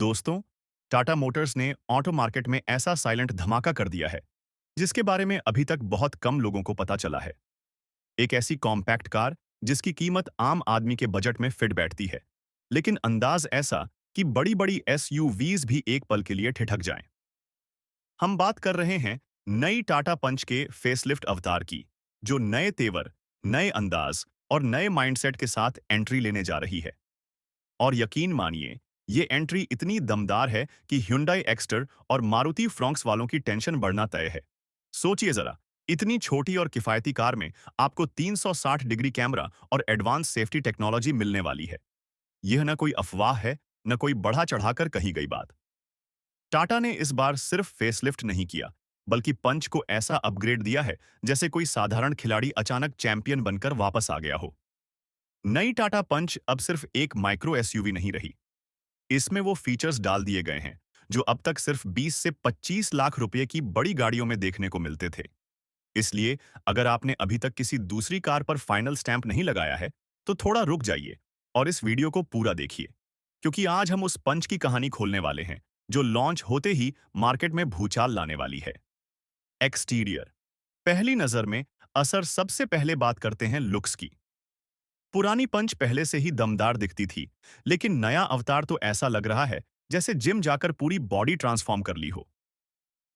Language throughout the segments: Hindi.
दोस्तों, टाटा मोटर्स ने ऑटो मार्केट में ऐसा साइलेंट धमाका कर दिया है जिसके बारे में अभी तक बहुत कम लोगों को पता चला है। एक ऐसी कॉम्पैक्ट कार जिसकी कीमत आम आदमी के बजट में फिट बैठती है, लेकिन अंदाज ऐसा कि बड़ी बड़ी एसयूवीज भी एक पल के लिए ठिठक जाएं। हम बात कर रहे हैं नई टाटा पंच के फेसलिफ्ट अवतार की, जो नए तेवर, नए अंदाज और नए माइंडसेट के साथ एंट्री लेने जा रही है। और यकीन मानिए, ये एंट्री इतनी दमदार है कि Hyundai एक्स्टर और मारुति फ्रॉन्क्स वालों की टेंशन बढ़ना तय है। सोचिए जरा, इतनी छोटी और किफायती कार में आपको 360 डिग्री कैमरा और एडवांस सेफ्टी टेक्नोलॉजी मिलने वाली है। यह न कोई अफवाह है, न कोई बढ़ा चढ़ाकर कही गई बात। टाटा ने इस बार सिर्फ फेसलिफ्ट नहीं किया, बल्कि पंच को ऐसा अपग्रेड दिया है जैसे कोई साधारण खिलाड़ी अचानक चैंपियन बनकर वापस आ गया हो। नई टाटा पंच अब सिर्फ एक माइक्रो एसयूवी नहीं रही। इसमें वो फीचर्स डाल दिए गए हैं जो अब तक सिर्फ 20 से 25 लाख रुपए की बड़ी गाड़ियों में देखने को मिलते थे। इसलिए अगर आपने अभी तक किसी दूसरी कार पर फाइनल स्टैंप नहीं लगाया है, तो थोड़ा रुक जाइए और इस वीडियो को पूरा देखिए, क्योंकि आज हम उस पंच की कहानी खोलने वाले हैं जो लॉन्च होते ही मार्केट में भूचाल लाने वाली है। एक्सटीरियर। पहली नजर में असर सबसे पहले बात करते हैं लुक्स की। पुरानी पंच पहले से ही दमदार दिखती थी, लेकिन नया अवतार तो ऐसा लग रहा है जैसे जिम जाकर पूरी बॉडी ट्रांसफॉर्म कर ली हो।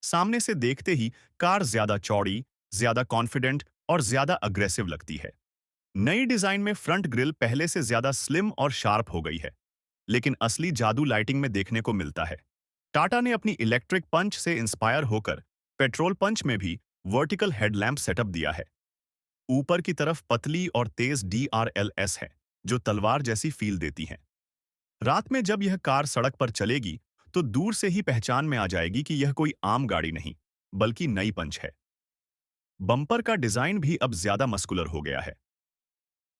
सामने से देखते ही कार ज्यादा चौड़ी, ज्यादा कॉन्फिडेंट और ज्यादा अग्रेसिव लगती है। नई डिजाइन में फ्रंट ग्रिल पहले से ज्यादा स्लिम और शार्प हो गई है, लेकिन असली जादू लाइटिंग में देखने को मिलता है। टाटा ने अपनी इलेक्ट्रिक पंच से इंस्पायर होकर पेट्रोल पंच में भी वर्टिकल हेडलैम्प सेटअप दिया है। ऊपर की तरफ पतली और तेज DRLS है, जो तलवार जैसी फील देती हैं। रात में जब यह कार सड़क पर चलेगी, तो दूर से ही पहचान में आ जाएगी कि यह कोई आम गाड़ी नहीं, बल्कि नई पंच है। बम्पर का डिजाइन भी अब ज्यादा मस्कुलर हो गया है।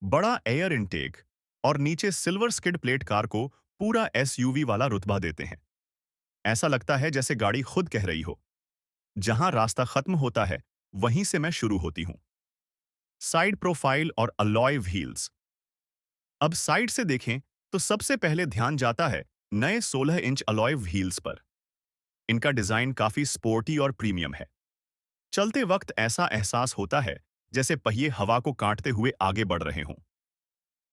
बड़ा एयर इनटेक और नीचे सिल्वर स्किड प्लेट कार को पूरा एसयूवी वाला रुतबा देते हैं। ऐसा लगता है जैसे गाड़ी खुद कह रही हो, जहां रास्ता खत्म होता है, वहीं से मैं शुरू होती हूं। साइड प्रोफाइल और अलॉय व्हील्स। अब साइड से देखें तो सबसे पहले ध्यान जाता है नए 16 इंच अलॉय व्हील्स पर। इनका डिजाइन काफी स्पोर्टी और प्रीमियम है। चलते वक्त ऐसा एहसास होता है जैसे पहिए हवा को काटते हुए आगे बढ़ रहे हों।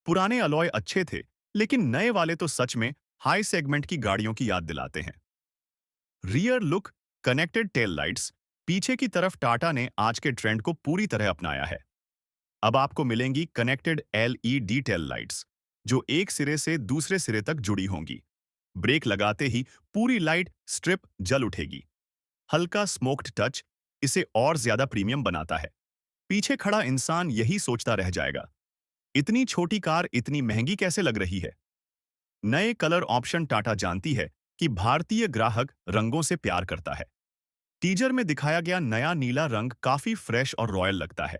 पुराने अलॉय अच्छे थे, लेकिन नए वाले तो सच में हाई सेगमेंट की गाड़ियों की याद दिलाते हैं। Rear look, connected tail lights. पीछे की तरफ टाटा ने आज के ट्रेंड को पूरी तरह अपनाया है। अब आपको मिलेंगी कनेक्टेड LED टेल लाइट्स, जो एक सिरे से दूसरे सिरे तक जुड़ी होंगी। ब्रेक लगाते ही पूरी लाइट स्ट्रिप जल उठेगी। हल्का स्मोक्ड टच इसे और ज्यादा प्रीमियम बनाता है। पीछे खड़ा इंसान यही सोचता रह जाएगा, इतनी छोटी कार इतनी महंगी कैसे लग रही है। नए कलर ऑप्शन। टाटा जानती है कि भारतीय ग्राहक रंगों से प्यार करता है। टीजर में दिखाया गया नया नीला रंग काफी फ्रेश और रॉयल लगता है।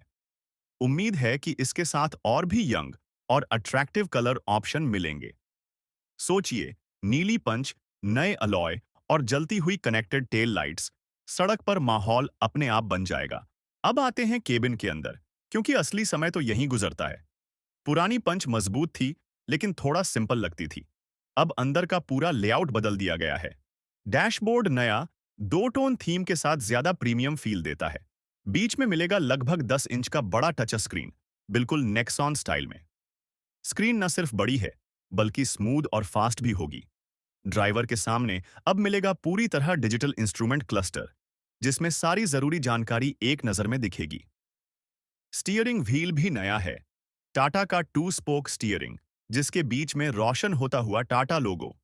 उम्मीद है कि इसके साथ और भी यंग और अट्रैक्टिव कलर ऑप्शन मिलेंगे। सोचिए, नीली पंच, नए अलॉय और जलती हुई कनेक्टेड टेल लाइट्स। सड़क पर माहौल अपने आप बन जाएगा। अब आते हैं केबिन के अंदर, क्योंकि असली समय तो यहीं गुजरता है। पुरानी पंच मजबूत थी, लेकिन थोड़ा सिंपल लगती थी। अब अंदर का पूरा लेआउट बदल दिया गया है। डैशबोर्ड नया, दो टोन थीम के साथ ज्यादा प्रीमियम फील देता है। बीच में मिलेगा लगभग 10 इंच का बड़ा टच स्क्रीन, बिल्कुल नेक्सॉन स्टाइल में। स्क्रीन न सिर्फ बड़ी है, बल्कि स्मूथ और फास्ट भी होगी। ड्राइवर के सामने अब मिलेगा पूरी तरह डिजिटल इंस्ट्रूमेंट क्लस्टर, जिसमें सारी जरूरी जानकारी एक नजर में दिखेगी। स्टीयरिंग व्हील भी नया है। टाटा का 2 स्पोक स्टीयरिंग, जिसके बीच में रोशन होता हुआ टाटा लोगो।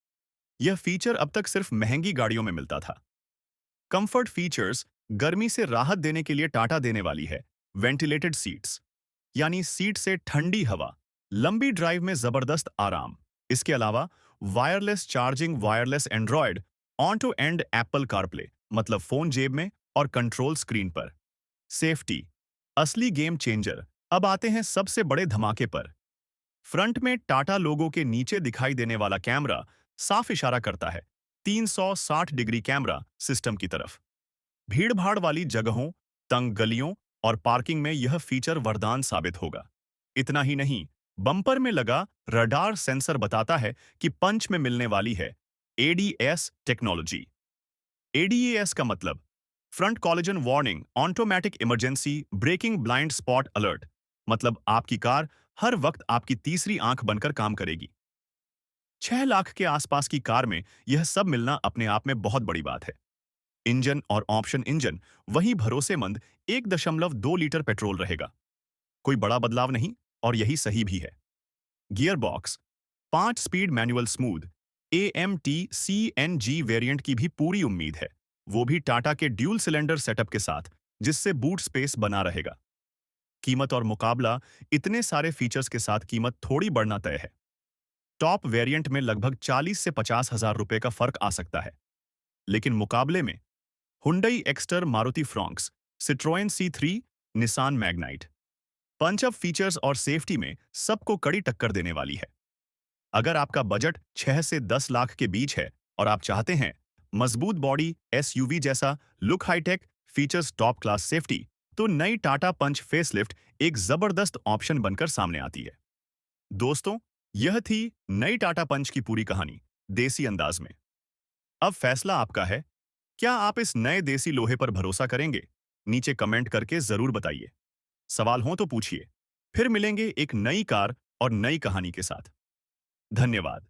यह फीचर अब तक सिर्फ महंगी गाड़ियों में मिलता था। Comfort features. गर्मी से राहत देने के लिए टाटा देने वाली है वेंटिलेटेड सीट्स, यानी सीट से ठंडी हवा। लंबी ड्राइव में जबरदस्त आराम। इसके अलावा wireless charging, wireless Android, auto and Apple CarPlay, मतलब फोन जेब में और कंट्रोल स्क्रीन पर। सेफ्टी, असली गेम चेंजर। अब आते हैं सबसे बड़े धमाके पर। फ्रंट में टाटा लोगो के नीचे दिखाई देने वाला कैमरा साफ इशारा करता है 360 डिग्री कैमरा सिस्टम की तरफ। भीड़-भाड़ वाली जगहों, तंग गलियों और पार्किंग में यह फीचर वरदान साबित होगा। इतना ही नहीं, बम्पर में लगा रडार सेंसर बताता है कि पंच में मिलने वाली है एडीएस टेक्नोलॉजी। एडीएस का मतलब front collision warning automatic emergency breaking blind spot alert. मतलब आपकी कार हर वक्त आपकी तीसरी आंख बनकर काम करेगी। 6 लाख के आसपास की कार में यह सब मिलना अपने आप में बहुत बड़ी बात है। इंजन और ऑप्शन इंजन वही भरोसेमंद 1.2 लीटर पेट्रोल रहेगा। कोई बड़ा बदलाव नहीं, और यही सही भी है। Gear box 5 speed manual smooth AMT CNG variant की भी पूरी उम्मीद है, वो भी टाटा के ड्यूल सिलेंडर सेटअप के साथ, जिससे बूट स्पेस बना रहेगा। कीमत और मुकाबला, इतने सारे फीचर्स के साथ कीमत थोड़ी बढ़ना तय है। टॉप वेरिएंट में लगभग 40 से 50 हजार रुपए का फर्क आ सकता है। लेकिन मुकाबले में Hyundai Exter, Maruti Fronx, Citroen C3, Nissan Magnite Punch up features और सेफ्टी में सबको कड़ी टक्कर देने वाली है। अगर आपका बजट 6 से 10 लाख के बीच है और आप चाहते हैं मजबूत बॉडी, SUV जैसा look, hi tech features, top class safety, तो नई टाटा पंच फेसलिफ्ट एक जबरदस्त ऑप्शन बनकर सामने आती है। दोस्तों, यह थी नई टाटा पंच की पूरी कहानी, देसी अंदाज में। अब फैसला आपका है। क्या आप इस नए देसी लोहे पर भरोसा करेंगे? नीचे कमेंट करके जरूर बताइए। सवाल हो तो पूछिए। फिर मिलेंगे एक नई कार और नई कहानी के साथ। धन्यवाद।